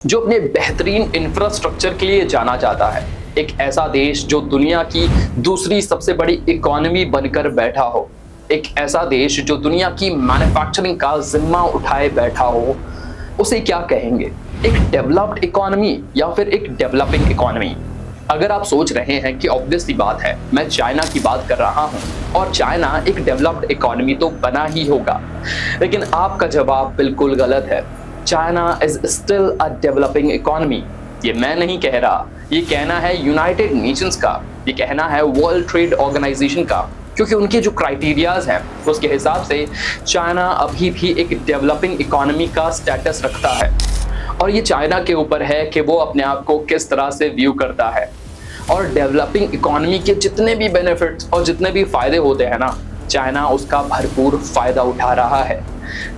जो अपने बेहतरीन इंफ्रास्ट्रक्चर के लिए जाना जाता है। एक ऐसा देश जो दुनिया की दूसरी सबसे बड़ी इकोनॉमी बनकर बैठा हो, एक ऐसा देश जो दुनिया की मैन्युफैक्चरिंग का जिम्मा उठाए बैठा हो, उसे क्या कहेंगे? एक डेवलप्ड इकोनॉमी या फिर एक डेवलपिंग इकोनॉमी? अगर आप सोच रहे हैं कि ऑब्वियस सी बात है, मैं चाइना की बात कर रहा हूं और चाइना एक डेवलप्ड इकोनॉमी तो बना ही होगा, लेकिन आपका जवाब बिल्कुल गलत है। China is still a developing economy. ये मैं नहीं कह रहा, ये कहना है यूनाइटेड नेशंस का, ये कहना है वर्ल्ड ट्रेड ऑर्गेनाइजेशन का, क्योंकि उनके जो क्राइटेरियाज हैं उसके हिसाब से चाइना अभी भी एक डेवलपिंग इकोनॉमी का स्टेटस रखता है। और ये चाइना के ऊपर है कि वो अपने आप को किस तरह से व्यू करता है। और डेवलपिंग इकोनॉमी के जितने भी बेनिफिट्स और जितने भी फायदे होते हैं ना, चाइना उसका भरपूर फायदा उठा रहा है।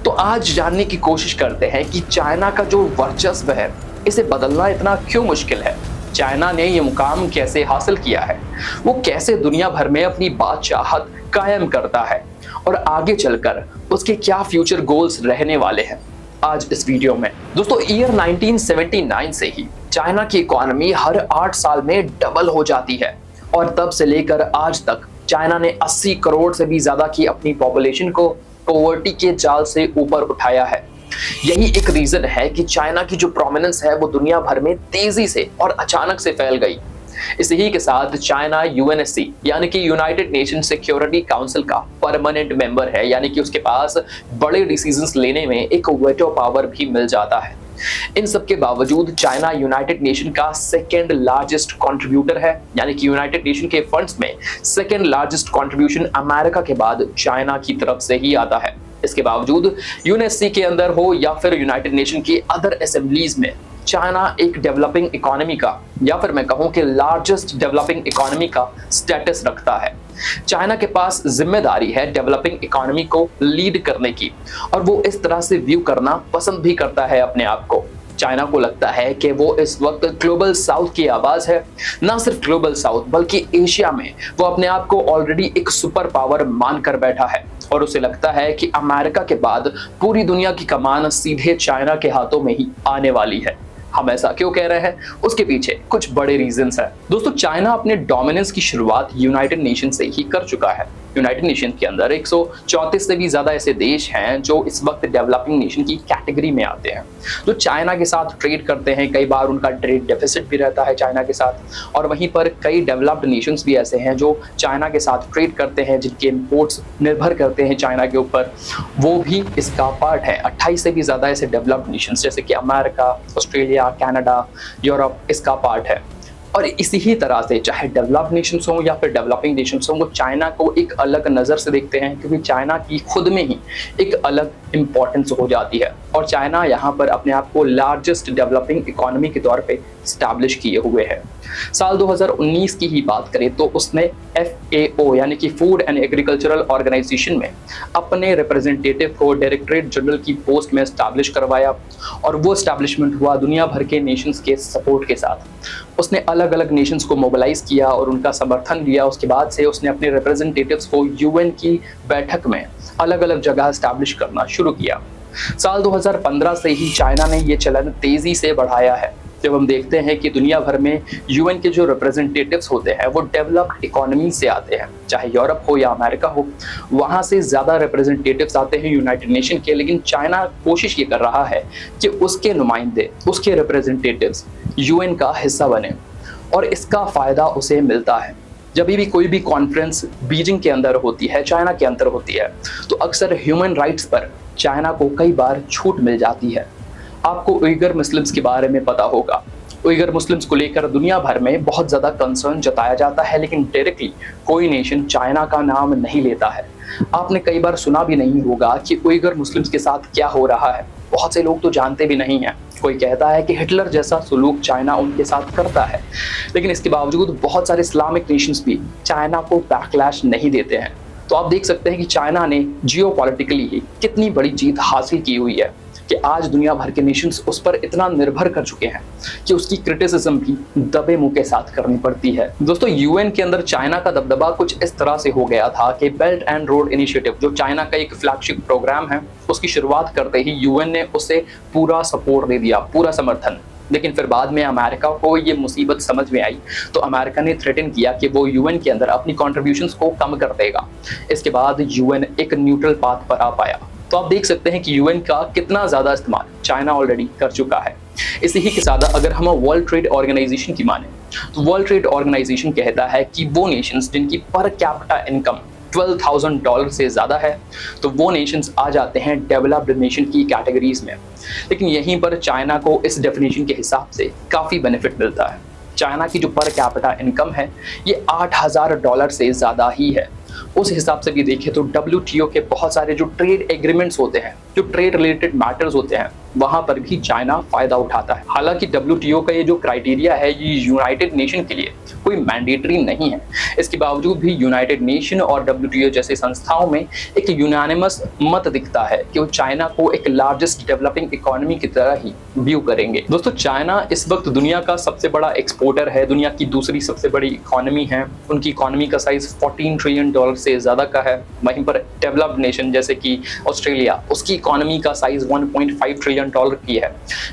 तो आज जानने की कोशिश करते हैं कि चाइना का जो वर्चस्व है, इसे बदलना इतना क्यों मुश्किल है? चाइना ने ये मुकाम कैसे हासिल किया है? वो कैसे दुनिया भर में अपनी बादशाहत कायम करता है? और आगे चलकर उसके क्या फ्यूचर गोल्स रहने वाले हैं? आज इस वीडियो में दोस्तों, ईयर 1979 से ही चाइना की इकोनॉमी हर 8 साल में डबल हो जाती है और तब से लेकर आज तक चाइना ने 80 करोड़ से भी ज्यादा की अपनी पॉपुलेशन को पॉवर्टी के जाल से ऊपर उठाया है। यही एक रीजन है कि चाइना की जो प्रोमिनेंस है वो दुनिया भर में तेजी से और अचानक से फैल गई। इसी के साथ चाइना यूएनएससी यानी कि यूनाइटेड नेशन सिक्योरिटी काउंसिल का परमानेंट मेंबर है, यानी कि उसके पास बड़े डिसीजंस लेने में एक वेटो पावर भी मिल जाता है। इन सब के बावजूद चाइना यूनाइटेड नेशन का सेकेंड लार्जेस्ट कंट्रीब्यूटर है, यानी कि यूनाइटेड नेशन के फंड्स में सेकेंड लार्जेस्ट कंट्रीब्यूशन अमेरिका के बाद चाइना की तरफ से ही आता है। इसके बावजूद यूएनएससी के अंदर हो या फिर यूनाइटेड नेशन की अदर असेंबलीज में चाइना एक डेवलपिंग इकोनॉमी का, या फिर मैं कहूं कि लार्जेस्ट डेवलपिंग इकोनॉमी का स्टेटस रखता है। चाइना के पास जिम्मेदारी है डेवलपिंग इकोनॉमी को लीड करने की, और वो इस तरह से व्यू करना पसंद भी करता है अपने आप को। चाइना को लगता है कि वो इस वक्त ग्लोबल साउथ की आवाज है। ना सिर्फ ग्लोबल साउथ बल्कि एशिया में वो अपने आप को ऑलरेडी एक सुपर पावर मानकर बैठा है, और उसे लगता है कि अमेरिका के बाद पूरी दुनिया की कमान सीधे चाइना के हाथों में ही आने वाली है। हम ऐसा क्यों कह रहे हैं? उसके पीछे कुछ बड़े रीजंस हैं। दोस्तों, चाइना अपने डोमिनेंस की शुरुआत यूनाइटेड नेशन से ही कर चुका है। यूनाइटेड नेशन के अंदर 134 से भी ज्यादा ऐसे देश हैं जो इस वक्त डेवलपिंग नेशन की कैटेगरी में आते हैं, जो चाइना के साथ ट्रेड करते हैं। कई बार उनका ट्रेड डेफिसिट भी रहता है चाइना के साथ, और वहीं पर कई डेवलप्ड नेशंस भी ऐसे हैं जो चाइना के साथ ट्रेड करते हैं, जिनके इंपोर्ट्स निर्भर करते हैं चाइना के ऊपर, वो भी इसका पार्ट है। 28 से भी ज्यादा ऐसे डेवलप्ड नेशंस जैसे कि अमेरिका, ऑस्ट्रेलिया, कनाडा, यूरोप इसका पार्ट है। और इसी ही तरह से चाहे डेवलप्ड नेशंस हों या फिर डेवलपिंग नेशंस हों, वो चाइना को एक अलग नज़र से देखते हैं, क्योंकि चाइना की खुद में ही एक अलग इंपॉर्टेंस हो जाती है। और चाइना यहाँ पर अपने आप को लार्जेस्ट डेवलपिंग इकोनॉमी के तौर पे स्टैब्लिश किए हुए है। साल 2019 की ही बात करें तो उसने FAO यानी कि फूड एंड एग्रीकल्चरल ऑर्गेनाइजेशन में अपने रिप्रेजेंटेटिव को डायरेक्टरेट जनरल की पोस्ट में स्टैब्लिश करवाया, और वो स्टैब्लिशमेंट हुआ दुनिया भर के नेशंस के सपोर्ट के साथ। उसने अलग अलग नेशंस को मोबिलाइज किया और उनका समर्थन लिया। उसके बाद से उसने अपने रिप्रेजेंटेटिव्स को UN की बैठक में अलग अलग जगह स्टैब्लिश करना शुरू किया। साल 2015 से ही चाइना ने ये चलन तेजी से बढ़ाया है। जब हम देखते हैं कि दुनिया भर में UN के जो रिप्रेजेंटेटिव्स होते हैं वो डेवलप्ड इकोनॉमी से आते हैं, चाहे यूरोप हो या अमेरिका हो, वहाँ से ज़्यादा रिप्रेजेंटेटिव्स आते हैं यूनाइटेड नेशन के। लेकिन चाइना कोशिश ये कर रहा है कि उसके नुमाइंदे, उसके रिप्रेजेंटेटिव्स UN का हिस्सा बने, और इसका फ़ायदा उसे मिलता है। जब भी कोई भी कॉन्फ्रेंस बीजिंग के अंदर होती है, चाइना के अंदर होती है, तो अक्सर ह्यूमन राइट्स पर चाइना को कई बार छूट मिल जाती है। आपको उइगर मुस्लिम्स के बारे में पता होगा। उइगर मुस्लिम्स को लेकर दुनिया भर में बहुत ज़्यादा कंसर्न जताया जाता है, लेकिन डायरेक्टली कोई नेशन चाइना का नाम नहीं लेता है। आपने कई बार सुना भी नहीं होगा कि उइगर मुस्लिम्स के साथ क्या हो रहा है। बहुत से लोग तो जानते भी नहीं हैं। कोई कहता है कि हिटलर जैसा सुलूक चाइना उनके साथ करता है, लेकिन इसके बावजूद बहुत सारे इस्लामिक नेशंस भी चाइना को बैकलैश नहीं देते हैं। तो आप देख सकते हैं कि चाइना ने जियोपॉलिटिकली ही कितनी बड़ी जीत हासिल की हुई है कि आज दुनिया भर के नेशंस उस पर इतना निर्भर कर चुके हैं कि उसकी क्रिटिसिज्म भी दबे मुंह के साथ करनी पड़ती है। दोस्तों, UN के अंदर चाइना का दबदबा कुछ इस तरह से हो गया था कि बेल्ट एंड रोड इनिशिएटिव, जो चाइना का एक फ्लैगशिप प्रोग्राम है, उसकी शुरुआत करते ही UN ने उसे पूरा सपोर्ट दे दिया, पूरा समर्थन। लेकिन फिर बाद में अमेरिका को ये मुसीबत समझ में आई, तो अमेरिका ने थ्रेटन किया कि वो यूएन के अंदर अपनी कॉन्ट्रीब्यूशंस को कम कर देगा। इसके बाद यूएन एक न्यूट्रल पाथ पर आ पाया। तो आप देख सकते हैं कि यूएन का कितना ज़्यादा इस्तेमाल चाइना ऑलरेडी कर चुका है। इसी ही के साथ अगर हम वर्ल्ड ट्रेड ऑर्गेनाइजेशन की माने, तो वर्ल्ड ट्रेड ऑर्गेनाइजेशन कहता है कि वो नेशंस जिनकी पर कैपिटा इनकम $12,000 से ज़्यादा है, तो वो नेशंस आ जाते हैं डेवलप्ड नेशन की कैटेगरीज में। लेकिन यहीं पर चाइना को इस डेफिनेशन के हिसाब से काफ़ी बेनिफिट मिलता है। चाइना की जो पर कैपिटा इनकम है ये $8,000 से ज़्यादा ही है। उस हिसाब से भी देखें तो WTO के बहुत सारे जो ट्रेड एग्रीमेंट्स होते हैं, जो ट्रेड रिलेटेड मैटर्स होते हैं, वहां पर भी चाइना फायदा उठाता है। हालांकि WTO का ये जो क्राइटेरिया है ये यूनाइटेड नेशन के लिए कोई मैंडेटरी नहीं है। इसके बावजूद भी यूनाइटेड नेशन और WTO जैसे संस्थाओं में एक यूनानिमस मत दिखता है कि वो चाइना को एक लार्जेस्ट डेवलपिंग इकोनॉमी की तरह ही व्यू करेंगे। दोस्तों, चाइना इस वक्त दुनिया का सबसे बड़ा एक्सपोर्टर है, दुनिया की दूसरी सबसे बड़ी इकोनॉमी है। उनकी इकोनॉमी का साइज $14 ट्रिलियन से ज्यादा का है। वहीं पर डेवलप्ड नेशन जैसे कि ऑस्ट्रेलिया, उसकी इकोनॉमी का साइज $1.5 ट्रिलियन की है।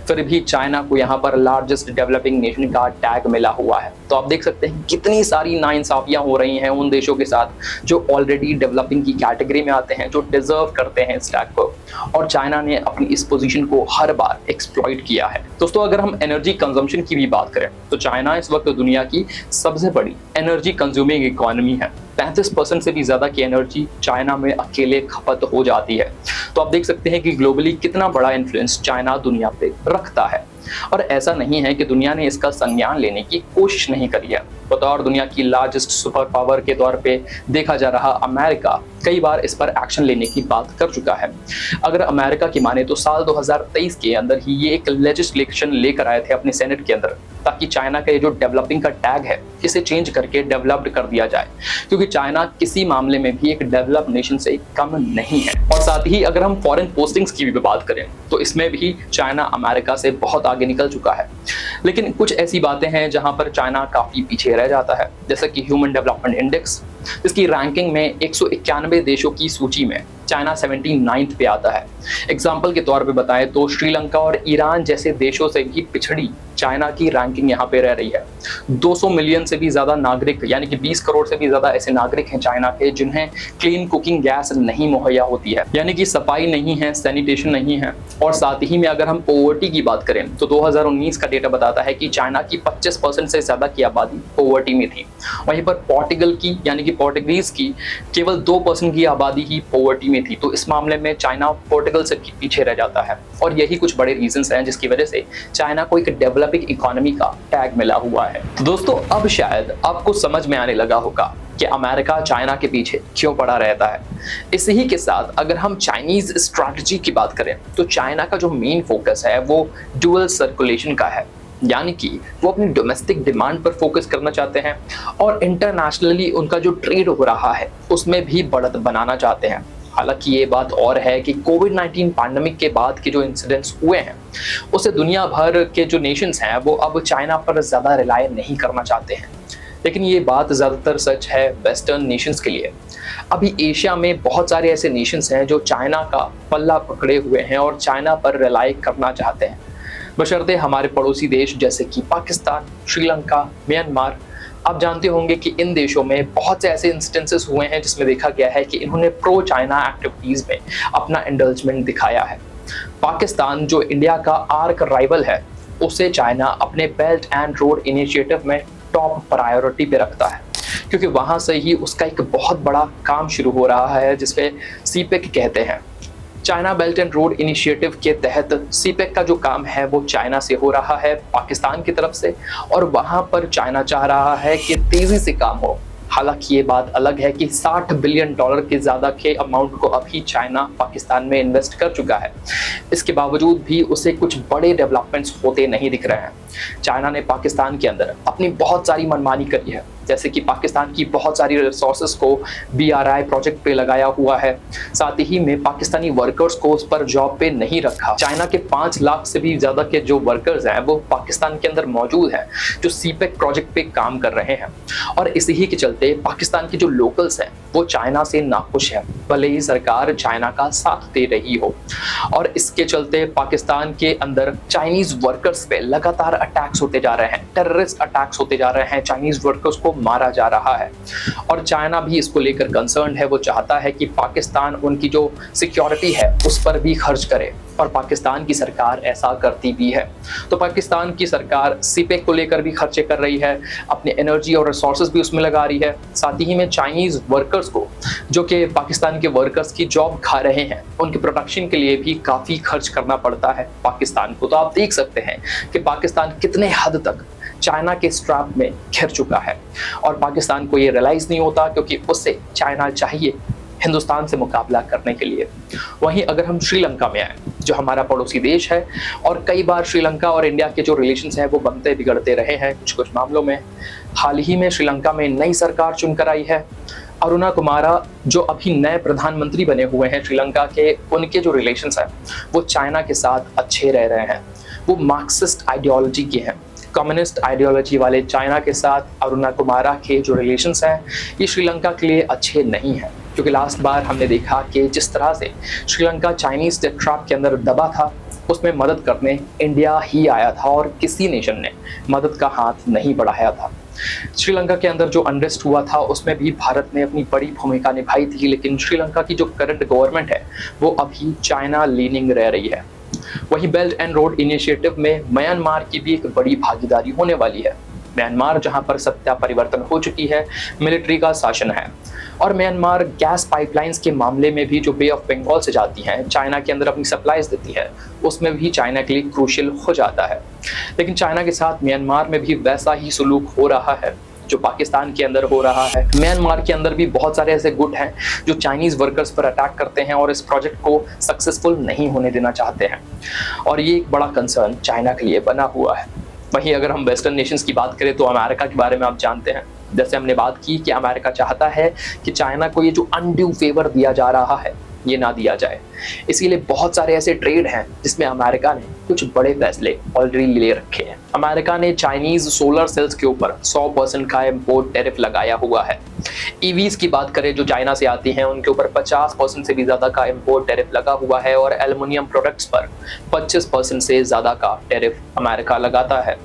फिर भी चाइना को यहाँ पर लार्जेस्ट डेवलपिंग नेशन का टैग मिला हुआ है। तो आप देख सकते हैं कितनी सारी नाइंसाफियां हो रही हैं उन देशों के साथ जो ऑलरेडी डेवलपिंग की कैटेगरी में आते हैं, जो डिजर्व करते हैं इस टैग को, और चाइना ने अपनी इस पोजीशन को हर बार एक्सप्लॉइट किया है। दोस्तों, अगर हम एनर्जी कंजम्पशन की भी बात करें तो चाइना इस वक्त दुनिया की सबसे बड़ी एनर्जी कंज्यूमिंग इकोनॉमी है। 35% से भी ज्यादा की एनर्जी चाइना में अकेले खपत हो जाती है। तो आप देख सकते हैं कि ग्लोबली कितना बड़ा इन्फ्लुएंस चाइना दुनिया पे रखता है। और ऐसा नहीं है कि दुनिया ने इसका संज्ञान लेने की कोशिश नहीं करी है। बतौर दुनिया की लार्जेस्ट सुपर पावर के तौर पे देखा जा रहा अमेरिका कई बार इस पर एक्शन लेने की बात कर चुका है। अगर अमेरिका की माने तो साल 2023 के अंदर ही ये एक लेजिस्लेशन लेकर आए थे अपने सेनेट के अंदर, ताकि चाइना का ये जो डेवलपिंग का टैग है इसे चेंज करके डेवलप्ड कर दिया जाए, क्योंकि चाइना किसी मामले में भी एक डेवलप्ड नेशन से कम नहीं है। और साथ ही अगर हम फॉरेन पोस्टिंग्स की भी बात करें तो इसमें भी चाइना अमेरिका से बहुत आगे निकल चुका है। लेकिन कुछ ऐसी बातें हैं जहां पर चाइना काफी पीछे रह जाता है, जैसे कि ह्यूमन डेवलपमेंट इंडेक्स, इसकी रैंकिंग में 191 देशों की सूची में चाइना 79th पे आता है। एग्जाम्पल के तौर पे बताएं तो श्रीलंका और ईरान जैसे देशों से भी पिछड़ी चाइना की रैंकिंग यहाँ पे रह रही है। 200 मिलियन से भी ज्यादा नागरिक, यानी कि 20 करोड़ से भी ज्यादा ऐसे नागरिक हैं चाइना के जिन्हें क्लीन कुकिंग गैस नहीं मुहैया होती है, यानी कि सफाई नहीं है, सैनिटेशन नहीं है। और साथ ही में अगर हम पॉवर्टी की बात करें तो 2019 का डेटा बताता है कि चाइना की 25% से ज्यादा की आबादी पॉवर्टी में थी। वहीं पर पोर्टुगल की, यानी कि पोर्टुगीज की केवल 2% की आबादी ही पॉवर्टी में थी। तो इस मामले में चाइना पोर्टुगल से पीछे रह जाता है। और यही कुछ बड़े रीजंस हैं जिसकी वजह से चाइना को एक डेवलपिंग इकोनॉमी का टैग मिला हुआ है। तो दोस्तों, अब शायद आपको समझ में आने लगा होगा कि अमेरिका चाइना के पीछे क्यों पड़ा रहता है। इसी ही के साथ अगर हम चाइनीज स्ट्रैटेजी की बात करें तो चाइना का जो मेन फोकस है वो डुअल सर्कुलेशन का है, यानी कि वो अपनी डोमेस्टिक डिमांड पर फोकस करना चाहते हैं और इंटरनेशनली उनका जो ट्रेड हो रहा है उसमें भी बढ़त बनाना चाहते हैं। हालांकि ये बात और है कि कोविड-19 पैंडेमिक के बाद के जो इंसिडेंट्स हुए हैं उससे दुनिया भर के जो नेशंस हैं वो अब चाइना पर ज़्यादा रिलाय नहीं करना चाहते हैं। लेकिन ये बात ज़्यादातर सच है वेस्टर्न नेशंस के लिए। अभी एशिया में बहुत सारे ऐसे नेशंस हैं जो चाइना का पल्ला पकड़े हुए हैं और चाइना पर रिलाय करना चाहते हैं, बशर्ते हमारे पड़ोसी देश जैसे कि पाकिस्तान, श्रीलंका, म्यांमार। आप जानते होंगे कि इन देशों में बहुत से ऐसे इंस्टेंसेस हुए हैं जिसमें देखा गया है कि इन्होंने प्रो चाइना एक्टिविटीज़ में अपना इंडल्जमेंट दिखाया है। पाकिस्तान जो इंडिया का आर्क राइवल है उसे चाइना अपने बेल्ट एंड रोड इनिशिएटिव में टॉप प्रायोरिटी पे रखता है, क्योंकि वहाँ से ही उसका एक बहुत बड़ा काम शुरू हो रहा है जिसपे सीपेक कहते हैं। China belt and road initiative के तहत सीपेक का जो काम है वो चाइना से हो रहा है पाकिस्तान की तरफ से, और वहां पर चाइना चाह रहा है कि तेजी से काम हो। हालांकि ये बात अलग है कि $60 बिलियन के ज़्यादा के अमाउंट को अभी चाइना पाकिस्तान में इन्वेस्ट कर चुका है। इसके बावजूद भी उसे कुछ बड़े डेवलपमेंट्स होते नहीं दिख रहे हैं। चाइना ने पाकिस्तान के अंदर अपनी बहुत सारी मनमानी करी है, जैसे कि पाकिस्तान की बहुत सारी रिसोर्सेज को BRI प्रोजेक्ट पे लगाया हुआ है। साथ ही में पाकिस्तानी वर्कर्स को उस पर जॉब पे नहीं रखा। चाइना के 5 लाख से भी ज़्यादा के जो वर्कर्स हैं वो पाकिस्तान के अंदर मौजूद हैं जो सीपेक प्रोजेक्ट पे काम कर रहे हैं। और इसी ही के चलते पाकिस्तान के जो लोकल्स हैं वो चाइना से नाखुश है, भले ही सरकार चाइना का साथ दे रही हो। और इसके चलते पाकिस्तान के अंदर चाइनीज वर्कर्स पे लगातार अटैक्स होते जा रहे हैं, टेररिस्ट अटैक्स होते जा रहे हैं, चाइनीज वर्कर्स को मारा जा रहा है। और चाइना भी इसको लेकर कंसर्न है, वो चाहता है कि पाकिस्तान उनकी जो सिक्योरिटी है उस पर भी खर्च करे, और पाकिस्तान की सरकार ऐसा करती भी है। तो पाकिस्तान की सरकार सीपेक को लेकर भी खर्चे कर रही है, अपने एनर्जी और रिसोर्सेज भी उसमें लगा रही है। साथ ही में चाइनीज वर्कर्स को, जो कि पाकिस्तान के वर्कर्स की जॉब खा रहे हैं, उनके प्रोडक्शन के लिए भी काफ़ी खर्च करना पड़ता है पाकिस्तान को। तो आप देख सकते हैं कि पाकिस्तान कितने हद तक चाइना के स्ट्रैप में घिर चुका है, और पाकिस्तान को ये रियलाइज नहीं होता, क्योंकि उससे चाइना चाहिए हिंदुस्तान से मुकाबला करने के लिए। वहीं अगर हम श्रीलंका में आए, जो हमारा पड़ोसी देश है, और कई बार श्रीलंका और इंडिया के जो रिलेशंस हैं वो बनते बिगड़ते रहे हैं कुछ मामलों में। हाल ही में श्रीलंका में नई सरकार चुनकर आई है। अरुणा कुमारा जो अभी नए प्रधानमंत्री बने हुए हैं श्रीलंका के, उनके जो रिलेशंस हैं वो चाइना के साथ अच्छे रह रहे हैं। वो मार्क्सिस्ट आइडियोलॉजी के हैं, कम्युनिस्ट आइडियोलॉजी वाले चाइना के साथ अरुणा कुमारा के जो रिलेशंस हैं ये श्रीलंका के लिए अच्छे नहीं हैं। क्योंकि लास्ट बार हमने देखा कि जिस तरह से श्रीलंका चाइनीज ट्रैप के अंदर दबा था, उसमें मदद करने इंडिया ही आया था और किसी नेशन ने मदद का हाथ नहीं बढ़ाया था। श्रीलंका के अंदर जो अनरेस्ट हुआ था उसमें भी भारत ने अपनी बड़ी भूमिका निभाई थी, लेकिन श्रीलंका की जो करंट गवर्नमेंट है वो अभी चाइना लीनिंग रह रही है। वहीं बेल्ट एंड रोड इनिशिएटिव में म्यांमार की भी एक बड़ी भागीदारी होने वाली है। म्यांमार जहां पर सत्ता परिवर्तन हो चुकी है, मिलिट्री का शासन है, और म्यांमार गैस पाइपलाइंस के मामले में भी जो बे ऑफ बंगाल से जाती हैं, चाइना के अंदर अपनी सप्लाईज देती है, उसमें भी चाइना के लिए क्रूशियल हो जाता है। लेकिन चाइना के साथ म्यांमार में भी वैसा ही सलूक हो रहा है जो पाकिस्तान के अंदर हो रहा है। म्यांमार के अंदर भी बहुत सारे ऐसे गुट हैं जो चाइनीज वर्कर्स पर अटैक करते हैं और इस प्रोजेक्ट को सक्सेसफुल नहीं होने देना चाहते हैं, और ये एक बड़ा कंसर्न चाइना के लिए बना हुआ है। वहीं अगर हम वेस्टर्न नेशंस की बात करें तो अमेरिका के बारे में आप जानते हैं, जैसे हमने बात की कि अमेरिका चाहता है कि चाइना को ये जो अनड्यू फेवर दिया जा रहा है ये ना दिया जाए। इसीलिए बहुत सारे ऐसे ट्रेड हैं जिसमें अमेरिका ने कुछ बड़े फैसले ऑलरेडी ले रखे हैं। अमेरिका ने चाइनीज सोलर सेल्स के ऊपर 100% का इंपोर्ट टैरिफ लगाया हुआ है। ईवीज की बात करें जो चाइना से आती हैं, उनके ऊपर 50% से भी ज्यादा का इंपोर्ट टैरिफ लगा हुआ है, और एल्युमिनियम प्रोडक्ट्स पर 25% से ज्यादा का टैरिफ अमेरिका लगाता है।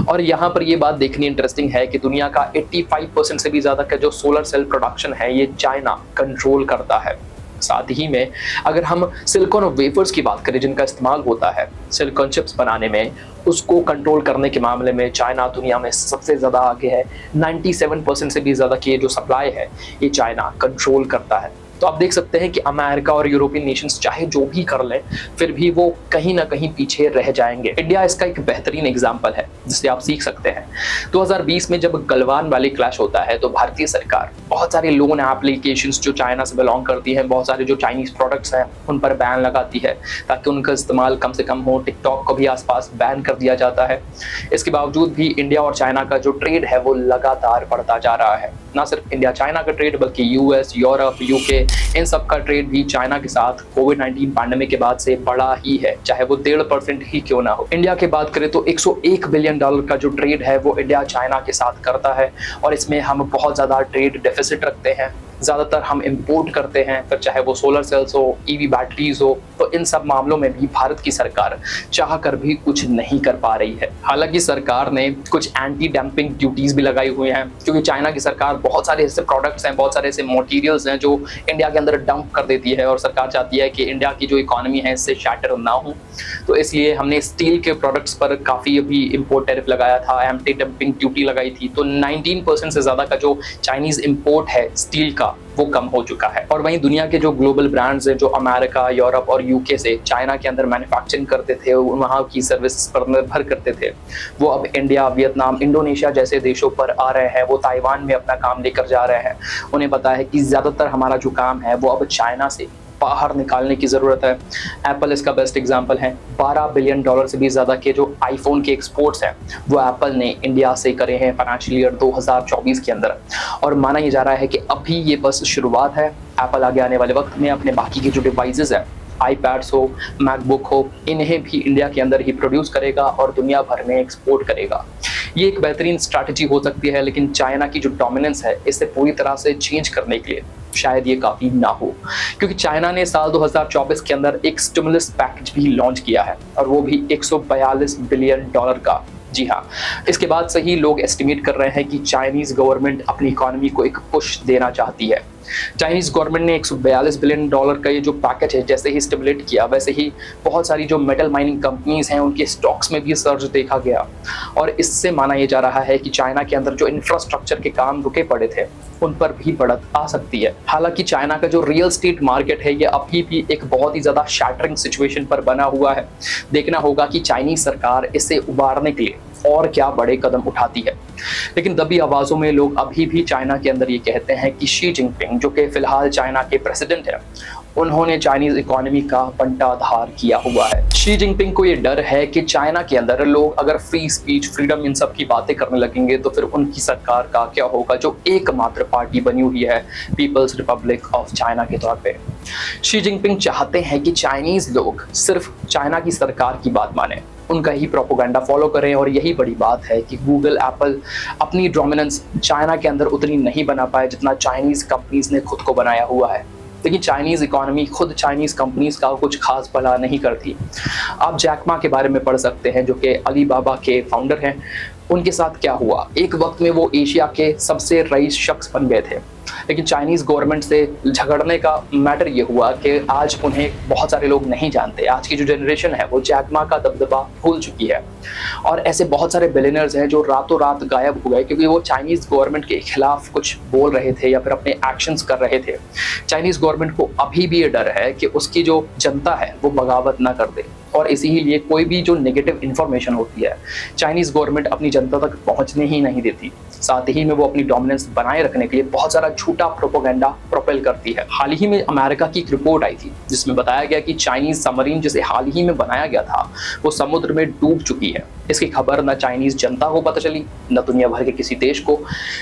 और यहाँ पर ये बात देखनी इंटरेस्टिंग है कि दुनिया का 85% से भी ज्यादा का जो सोलर सेल प्रोडक्शन है ये चाइना कंट्रोल करता है। साथ ही में अगर हम सिलिकॉन वेफर्स की बात करें जिनका इस्तेमाल होता है सिलिकॉन चिप्स बनाने में, उसको कंट्रोल करने के मामले में चाइना दुनिया में सबसे ज़्यादा आगे है। 97% से भी ज़्यादा की जो सप्लाई है ये चाइना कंट्रोल करता है। तो आप देख सकते हैं कि अमेरिका और यूरोपियन नेशंस चाहे जो भी कर लें फिर भी वो कहीं ना कहीं पीछे रह जाएंगे। इंडिया इसका एक बेहतरीन एग्जाम्पल है जिससे आप सीख सकते हैं। 2020 में जब गलवान वैली क्लैश होता है तो भारतीय सरकार बहुत सारे लोन एप्लीकेशंस जो चाइना से बिलोंग करती हैं, बहुत सारे जो चाइनीज प्रोडक्ट्स हैं उन पर बैन लगाती है ताकि उनका इस्तेमाल कम से कम हो। टिकटॉक को भी आसपास बैन कर दिया जाता है। इसके बावजूद भी इंडिया और चाइना का जो ट्रेड है वो लगातार बढ़ता जा रहा है। ना सिर्फ इंडिया चाइना का ट्रेड बल्कि यूएस, यूरोप, यूके, इन सब का ट्रेड भी चाइना के साथ कोविड-19 पैंडेमिक के बाद से बड़ा ही है, चाहे वो 1.5% ही क्यों ना हो। इंडिया की बात करें तो $101 बिलियन का जो ट्रेड है वो इंडिया चाइना के साथ करता है, और इसमें हम बहुत ज़्यादा ट्रेड डेफिसिट रखते हैं। ज़्यादातर हम इंपोर्ट करते हैं, फिर चाहे वो सोलर सेल्स हो, ईवी बैटरीज हो, तो इन सब मामलों में भी भारत की सरकार चाह कर भी कुछ नहीं कर पा रही है। हालांकि सरकार ने कुछ एंटी डंपिंग ड्यूटीज भी लगाई हुई हैं, क्योंकि चाइना की सरकार बहुत सारे ऐसे प्रोडक्ट्स हैं, बहुत सारे ऐसे मटेरियल्स हैं जो इंडिया के अंदर डंप कर देती है, और सरकार चाहती है कि इंडिया की जो इकोनॉमी है इससे शैटर ना हो। तो इसलिए हमने स्टील के प्रोडक्ट्स पर काफ़ी अभी इम्पोर्ट टैरिफ लगाया था, एंटी डंपिंग ड्यूटी लगाई थी। तो 19% से ज़्यादा का जो चाइनीज़ इम्पोर्ट है स्टील का वो कम हो चुका है। और वहीं दुनिया के जो ग्लोबल ब्रांड्स हैं जो अमेरिका, यूरोप और यूके से चाइना के अंदर मैन्युफैक्चरिंग करते थे, वहाँ की सर्विसेज पर निर्भर करते थे, वो अब इंडिया, वियतनाम, इंडोनेशिया जैसे देशों पर आ रहे हैं। वो ताइवान में अपना काम लेकर जा रहे हैं। उन्हें पता है कि ज़्यादातर हमारा जो काम है वो अब चाइना से बाहर निकालने की ज़रूरत है। एप्पल इसका बेस्ट एग्जांपल है। $12 बिलियन से भी ज़्यादा के जो आईफोन के एक्सपोर्ट्स हैं वो एप्पल ने इंडिया से करे हैं फाइनेंशियल ईयर 2024 के अंदर, और माना ये जा रहा है कि अभी ये बस शुरुआत है। एप्पल आगे आने वाले वक्त में अपने बाकी के जो डिवाइसेस हैं, आईपैड्स हो, मैकबुक हो, इन्हें भी इंडिया के अंदर ही प्रोड्यूस करेगा और दुनिया भर में एक्सपोर्ट करेगा। ये एक बेहतरीन स्ट्रैटेजी हो सकती है, लेकिन चाइना की जो डोमिनेंस है इसे पूरी तरह से चेंज करने के लिए शायद ये काफी ना हो, क्योंकि चाइना ने साल 2024 के अंदर एक स्टिमुलस पैकेज भी लॉन्च किया है, और वो भी 142 बिलियन डॉलर का। जी हाँ, इसके बाद से ही लोग एस्टिमेट कर रहे हैं कि चाइनीज गवर्नमेंट अपनी इकोनॉमी को एक पुश देना चाहती है। चाइनीज गवर्नमेंट ने 142 बिलियन डॉलर का ये जो पैकेज है जैसे ही स्टिमुलेट किया, वैसे ही बहुत सारी जो मेटल माइनिंग कंपनीज हैं उनके स्टॉक्स में भी सर्ज देखा गया, और इससे माना यह जा रहा है कि चाइना के अंदर जो इंफ्रास्ट्रक्चर के काम रुके पड़े थे उन पर भी बढ़त आ सकती है। हालांकि चाइना का जो रियल एस्टेट मार्केट है ये अभी भी एक बहुत ही ज्यादा शैटरिंग सिचुएशन पर बना हुआ है। देखना होगा कि चाइनीज सरकार इसे उबारने के लिए और क्या बड़े कदम उठाती है। लेकिन दबी आवाजों में लोग अभी भी चाइना के अंदर ये कहते हैं कि शी जिनपिंग, जो कि फिलहाल चाइना के प्रेसिडेंट है, उन्होंने चाइनीज इकोनॉमी का बंटाधार किया हुआ है। शी जिनपिंग को ये डर है कि चाइना के अंदर लोग अगर फ्री स्पीच, फ्रीडम, इन सब की बातें करने लगेंगे तो फिर उनकी सरकार का क्या होगा, जो एकमात्र पार्टी बनी हुई है पीपल्स रिपब्लिक ऑफ चाइना के तौर पे। शी जिनपिंग चाहते हैं कि चाइनीज लोग सिर्फ चाइना की सरकार की बात माने, उनका ही प्रोपोगंडा फॉलो करें, और यही बड़ी बात है कि गूगल, एप्पल अपनी डोमिनेंस चाइना के अंदर उतनी नहीं बना पाए जितना चाइनीज कंपनीज ने खुद को बनाया हुआ है। लेकिन चाइनीज इकोनॉमी खुद चाइनीज कंपनीज का कुछ खास भला नहीं करती। आप जैक मा के बारे में पढ़ सकते हैं, जो कि अलीबाबा के फाउंडर हैं। उनके साथ क्या हुआ, एक वक्त में वो एशिया के सबसे रईस शख्स बन गए थे, लेकिन चाइनीज गवर्नमेंट से झगड़ने का मैटर ये हुआ कि आज उन्हें बहुत सारे लोग नहीं जानते। आज की जो जनरेशन है वो जैक मा का दबदबा भूल चुकी है, और ऐसे बहुत सारे बिलियनर्स हैं जो रातों रात गायब हो गए क्योंकि वो चाइनीज गवर्नमेंट के खिलाफ कुछ बोल रहे थे या फिर अपने एक्शंस कर रहे थे। चाइनीज गवर्नमेंट को अभी भी ये डर है कि उसकी जो जनता है वो बगावत ना कर दे, और इसीलिए कोई भी जो नेगेटिव इंफॉर्मेशन होती है चाइनीज गवर्नमेंट अपनी जनता तक पहुंचने ही नहीं देती। साथ ही में वो अपनी डोमिनेंस बनाए रखने के लिए बहुत सारा झूठा प्रोपेगेंडा प्रोपेल करती है। हाल ही में अमेरिका की एक रिपोर्ट आई थी जिसमें बताया गया कि चाइनीज सबमरीन जिसे हाल ही में बनाया गया था वो समुद्र में डूब चुकी है। इसकी खबर न चाइनीज जनता को पता चली, न दुनिया भर के किसी देश को।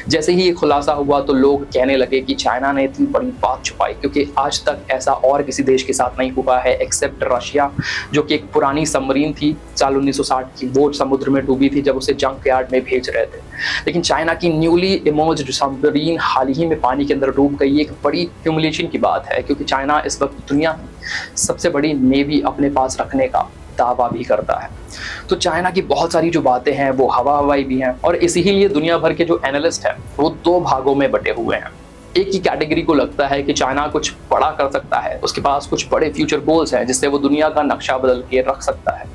जैसे ही ये खुलासा हुआ तो लोग कहने लगे कि चाइना ने इतनी बड़ी बात छुपाई, क्योंकि आज तक ऐसा और किसी देश के साथ नहीं हुआ है एक्सेप्ट रशिया, जो कि एक पुरानी सबमरीन थी साल 1960 की, वो समुद्र में डूबी थी जब उसे जंक यार्ड में भेज रहे थे। लेकिन चाइना की न्यूली इमर्ज्ड सबमरीन हाल ही में पानी के अंदर डूब गई। एक बड़ी ह्यूमिलिएशन की बात है, क्योंकि चाइना इस वक्त दुनिया की सबसे बड़ी नेवी अपने पास रखने का दावा भी करता है। तो चाइना की बहुत सारी जो बातें हैं वो हवा हवाई भी हैं, और इसीलिए दुनिया भर के जो एनालिस्ट हैं वो दो भागों में बटे हुए हैं। एक ही कैटेगरी को लगता है कि चाइना कुछ बड़ा कर सकता है, उसके पास कुछ बड़े फ्यूचर गोल्स हैं जिससे वो दुनिया का नक्शा बदल के रख सकता है।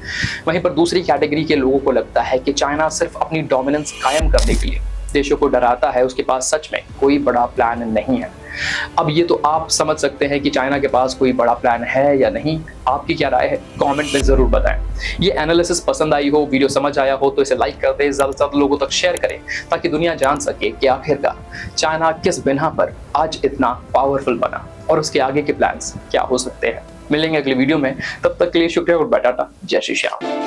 वहीं पर दूसरी कैटेगरी के लोगों को लगता है कि चाइना सिर्फ अपनी डोमिनेंस कायम करने के लिए देशों को डराता है, उसके पास सच में कोई बड़ा प्लान नहीं है। अब ये तो आप समझ सकते हैं कि चाइना के पास कोई बड़ा प्लान है या नहीं। आपकी क्या राय है, कमेंट में जरूर बताएं। ये एनालिसिस पसंद आई हो, वीडियो समझ आया हो तो इसे लाइक कर दें, ज्यादा से ज्यादा लोगों तक शेयर करें ताकि दुनिया जान सके कि आखिरकार चाइना किस बिना पर आज इतना पावरफुल बना और उसके आगे के प्लान्स क्या हो सकते हैं। मिलेंगे अगले वीडियो में, तब तक के लिए शुक्रिया और टाटा, जय श्री श्याम।